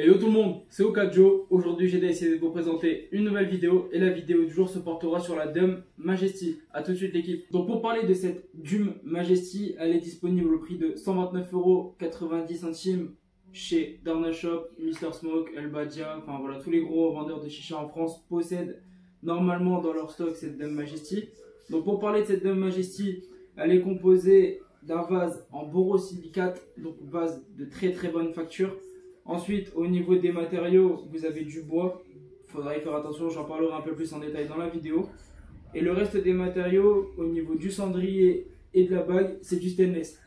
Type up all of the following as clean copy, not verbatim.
Hello tout le monde, c'est Okajo. Aujourd'hui j'ai décidé de vous présenter une nouvelle vidéo et la vidéo du jour se portera sur la Dum Majesty. A tout de suite l'équipe. Donc pour parler de cette Dum Majesty, elle est disponible au prix de 129,90 € chez Darna Shop, Mr Smoke, El Badia, enfin voilà, tous les gros vendeurs de chicha en France possèdent normalement dans leur stock cette Dum Majesty. Donc pour parler de cette Dum Majesty, elle est composée d'un vase en borosilicate, donc vase de très bonne facture. Ensuite, au niveau des matériaux, vous avez du bois. Il faudra y faire attention, j'en parlerai un peu plus en détail dans la vidéo. Et le reste des matériaux, au niveau du cendrier et de la bague, c'est du stainless.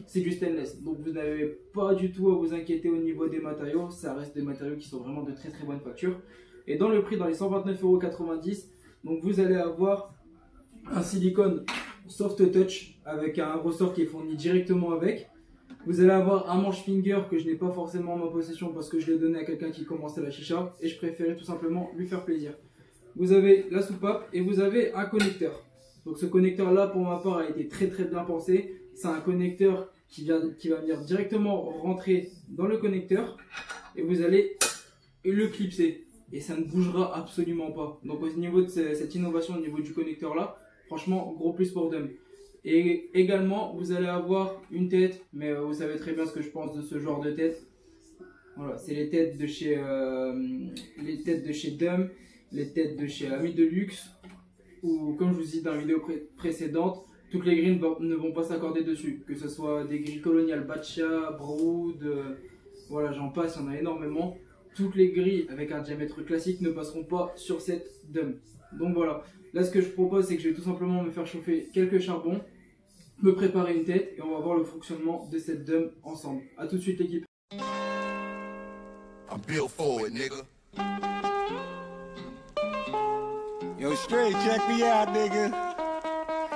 C'est du stainless. Donc vous n'avez pas du tout à vous inquiéter au niveau des matériaux. Ça reste des matériaux qui sont vraiment de très bonne facture. Et dans le prix, dans les 129,90 €, donc vous allez avoir un silicone soft touch avec un ressort qui est fourni directement avec. Vous allez avoir un manche finger que je n'ai pas forcément en ma possession parce que je l'ai donné à quelqu'un qui commençait la chicha et je préférais tout simplement lui faire plaisir. Vous avez la soupape et vous avez un connecteur. Donc ce connecteur là pour ma part a été très bien pensé. C'est un connecteur qui va venir directement rentrer dans le connecteur et vous allez le clipser et ça ne bougera absolument pas. Donc au niveau de cette innovation au niveau du connecteur là, franchement gros plus pour Dum. Et également, vous allez avoir une tête, mais vous savez très bien ce que je pense de ce genre de tête. Voilà, c'est les têtes de chez Dum, les têtes de chez Ami de Luxe, ou comme je vous dis dans la vidéo précédente, toutes les grilles ne vont pas s'accorder dessus. Que ce soit des grilles coloniales Batcha, Brood, voilà, j'en passe, il y en a énormément. Toutes les grilles avec un diamètre classique ne passeront pas sur cette Dum. Donc voilà, là ce que je propose c'est que je vais tout simplement me faire chauffer quelques charbons, me préparer une tête et on va voir le fonctionnement de cette Dum ensemble. A tout de suite l'équipe. I'm built for it, nigga. Yo, straight, check me out, nigga.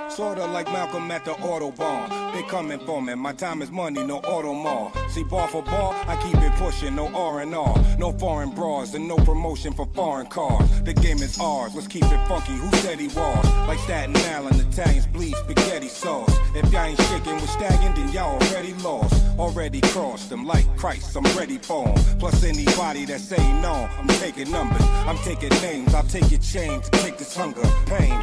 Sorta like Malcolm at the Autobahn. They coming for me, my time is money, no Automall. See, bar for bar, I keep it pushing, no R&R. No foreign bras and no promotion for foreign cars. The game is ours, let's keep it funky, who said he was? Like Staten Island, Italians bleed spaghetti sauce. If y'all ain't shaking with Staggin', then y'all already lost. Already crossed them like Christ, I'm ready for 'em. Plus anybody that say no, I'm taking numbers. I'm taking names, I'll take your chain to take this hunger. Pain.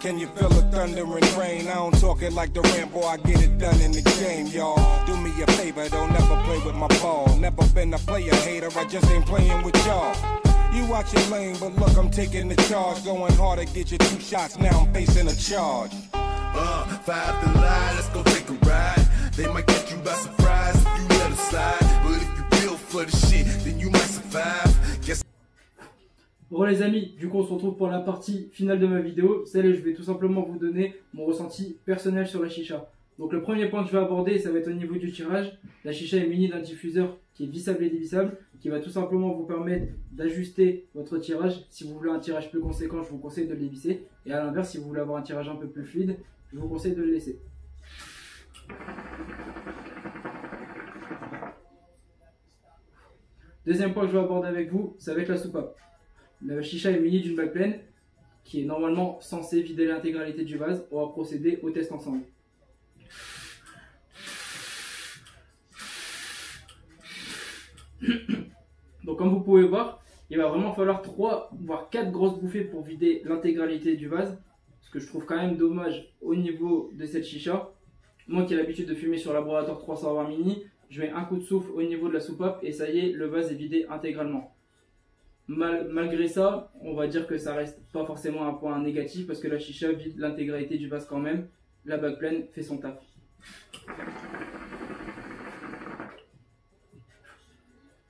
Can you feel the thunder and rain? I don't talk it like the Rambo, I get it done in the game, y'all. Do me a favor, don't never play with my ball. Never been a player hater, I just ain't playing with y'all. You watch your lane, but look, I'm taking the charge. Going hard to get you 2 shots, now I'm facing a charge. 5 to lie, let's go take a ride. They might catch you by surprise if you let it slide. But if you build for the shit, then you might survive. Guess Bon les amis, du coup on se retrouve pour la partie finale de ma vidéo. Celle où je vais tout simplement vous donner mon ressenti personnel sur la chicha. Donc le premier point que je vais aborder, ça va être au niveau du tirage. La chicha est munie d'un diffuseur qui est vissable et dévissable, qui va tout simplement vous permettre d'ajuster votre tirage. Si vous voulez un tirage plus conséquent, je vous conseille de le dévisser. Et à l'inverse, si vous voulez avoir un tirage un peu plus fluide, je vous conseille de le laisser. Deuxième point que je vais aborder avec vous, ça va être la soupape. La chicha est munie d'une bague pleine qui est normalement censée vider l'intégralité du vase. On va procéder au test ensemble. Donc comme vous pouvez voir, il va vraiment falloir 3 voire 4 grosses bouffées pour vider l'intégralité du vase. Ce que je trouve quand même dommage au niveau de cette chicha. Moi qui ai l'habitude de fumer sur Laboratoire 320 mini, je mets un coup de souffle au niveau de la soupape et ça y est, le vase est vidé intégralement. Malgré ça, on va dire que ça reste pas forcément un point négatif parce que la chicha vide l'intégralité du vase quand même. La bague pleine fait son taf.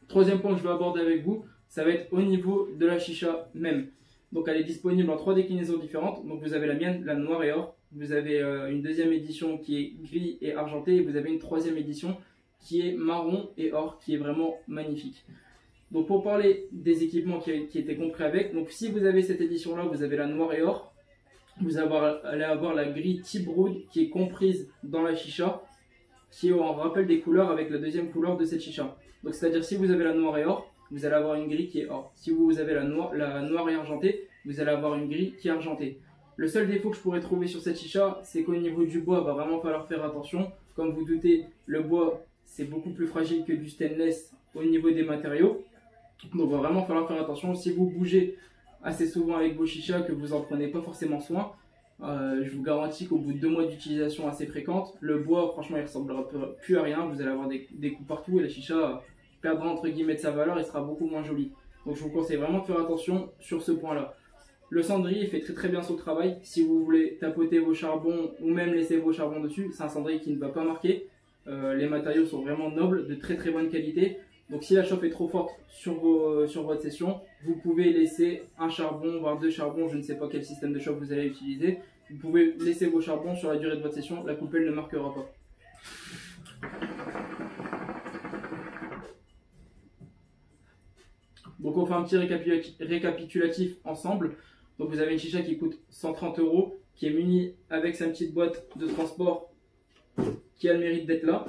Troisième point que je vais aborder avec vous, ça va être au niveau de la chicha même. Donc elle est disponible en 3 déclinaisons différentes. Donc vous avez la mienne, la noire et or. Vous avez une deuxième édition qui est gris et argenté. Et vous avez une troisième édition qui est marron et or, qui est vraiment magnifique. Donc pour parler des équipements qui étaient compris avec, donc si vous avez cette édition là, vous avez la noire et or, vous allez avoir la grille T-Brood qui est comprise dans la chicha, qui est en rappel des couleurs avec la deuxième couleur de cette chicha. Donc c'est à dire si vous avez la noire et or, vous allez avoir une grille qui est or. Si vous avez la noire et argentée, vous allez avoir une grille qui est argentée. Le seul défaut que je pourrais trouver sur cette chicha, c'est qu'au niveau du bois, il va vraiment falloir faire attention. Comme vous doutez, le bois c'est beaucoup plus fragile que du stainless au niveau des matériaux. Donc il va vraiment falloir faire attention. Si vous bougez assez souvent avec vos chichas, que vous en prenez pas forcément soin, je vous garantis qu'au bout de 2 mois d'utilisation assez fréquente, le bois franchement il ressemblera plus à rien. Vous allez avoir des coups partout et la chicha perdra entre guillemets de sa valeur et sera beaucoup moins jolie. Donc je vous conseille vraiment de faire attention sur ce point là. Le cendrier fait très bien son travail. Si vous voulez tapoter vos charbons ou même laisser vos charbons dessus, c'est un cendrier qui ne va pas marquer. Les matériaux sont vraiment nobles, de très bonne qualité. Donc si la chauffe est trop forte sur votre session, vous pouvez laisser un charbon, voire 2 charbons, je ne sais pas quel système de chauffe vous allez utiliser. Vous pouvez laisser vos charbons sur la durée de votre session, la coupelle ne marquera pas. Donc on fait un petit récapitulatif ensemble. Donc vous avez une chicha qui coûte 130 €, qui est munie avec sa petite boîte de transport qui a le mérite d'être là.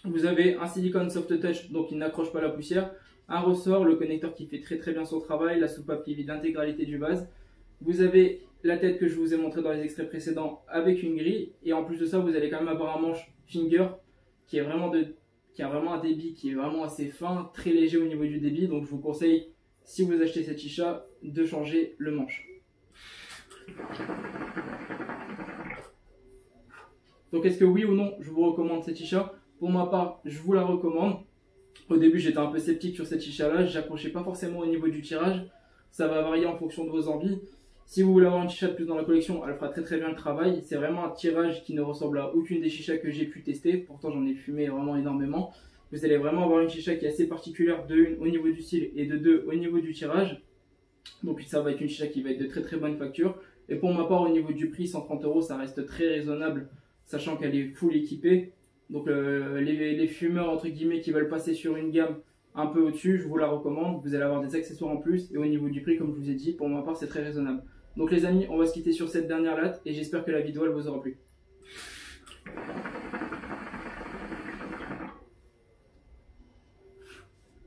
Vous avez un silicone soft touch, donc il n'accroche pas la poussière, un ressort, le connecteur qui fait très bien son travail, la soupape qui vide l'intégralité du vase. Vous avez la tête que je vous ai montré dans les extraits précédents avec une grille, et en plus de ça vous allez quand même avoir un manche finger qui a vraiment un débit qui est vraiment assez fin, très léger au niveau du débit. Donc je vous conseille, si vous achetez cette chicha, de changer le manche. Donc est-ce que oui ou non je vous recommande cette chicha? Pour ma part, je vous la recommande. Au début, j'étais un peu sceptique sur cette chicha-là. Je n'accrochais pas forcément au niveau du tirage. Ça va varier en fonction de vos envies. Si vous voulez avoir une chicha de plus dans la collection, elle fera très bien le travail. C'est vraiment un tirage qui ne ressemble à aucune des chichas que j'ai pu tester. Pourtant, j'en ai fumé vraiment énormément. Vous allez vraiment avoir une chicha qui est assez particulière, de 1 au niveau du style et de 2 au niveau du tirage. Donc ça va être une chicha qui va être de très bonne facture. Et pour ma part, au niveau du prix, 130 €, ça reste très raisonnable, sachant qu'elle est full équipée. Donc les fumeurs entre guillemets qui veulent passer sur une gamme un peu au-dessus, je vous la recommande. Vous allez avoir des accessoires en plus et au niveau du prix, comme je vous ai dit, pour ma part c'est très raisonnable. Donc les amis, on va se quitter sur cette dernière latte et j'espère que la vidéo elle vous aura plu.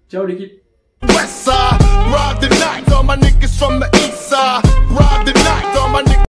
Ciao l'équipe. West side, rob the night. All my niggas from the east side, rob the night.